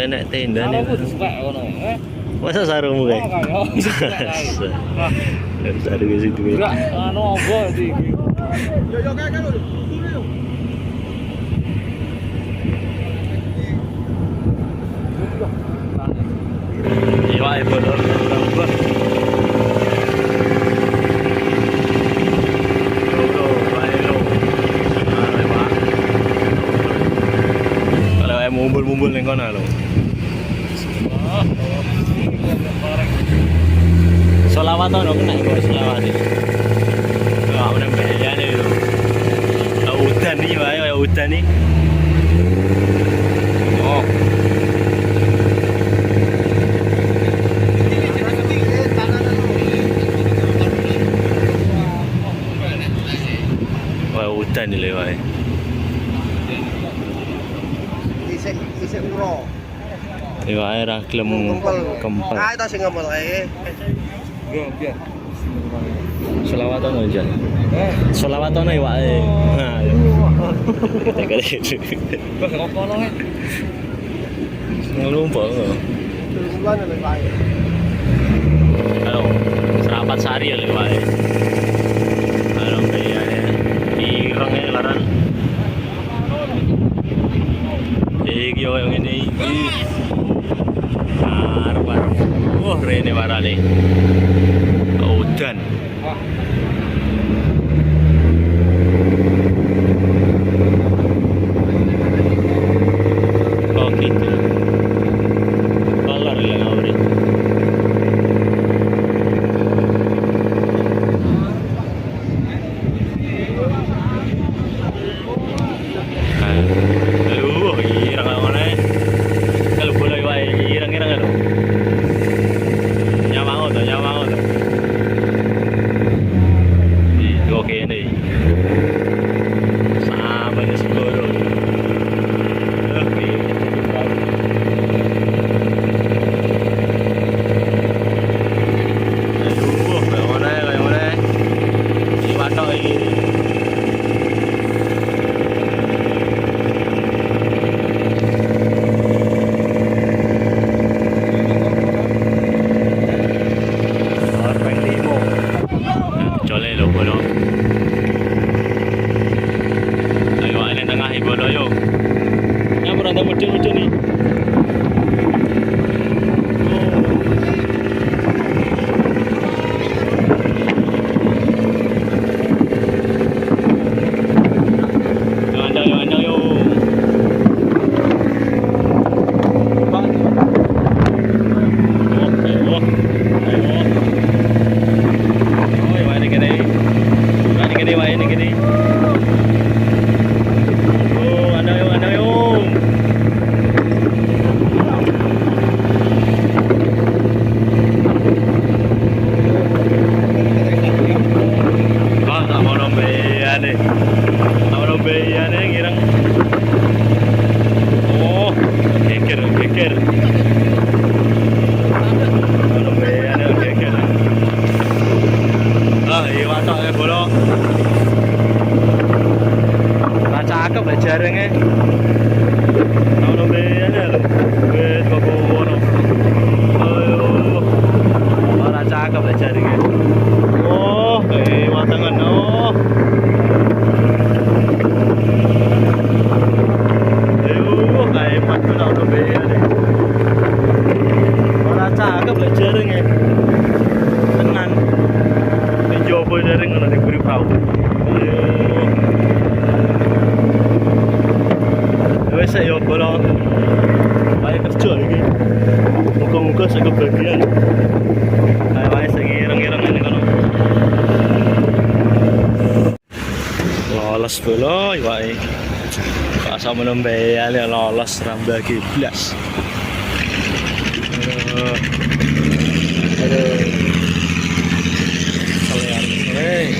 enak tenda nih. Masa sarungmu kayak? Sarung ke situ. Enggak, anu apa iki? Yo kayak kan lho. Iya, ibu dor. Mumbul-mumbul ning kono lho. Selawat ono kena kok selawat iki. Wah, udah bayane lho. Udan iki wae udan iki. Oh. Wah, udan iki wae. Isik uro. Iya ae ra gelem kempel. Ah, itu sing ngempel ae. Yo, biar. Selawat ono jan. Selawat ono ya wae. Nah. Wes ngono ae. Ngelumpuk. Bulan lho wae. Halo, Serapat Sari ya lho wae. Halo bayane. Ireng e laran. Iki yo ngene iki. Arep. Wah, rene warane. Udan. Oh gitu. Kolor ya ngawuri. Mudun-mudun nih. Cakep lah jarangnya. Ono beyane lho. Wis kok ono. Ora cakep lah jarangnya. Oh, watangan oh. Kayak mat ono beyane. Ora cakep lah jarangnya. Tenan. Njobo jarang ono diburi perahu. Wes yo bola. Bae kerja iki. Muga-muga sing kebagian. Ayo wae sing ireng-ireng ngene kono. Lolos bola wae. Kok sama nembe ale lolos rambagi blas. Aduh. Hey.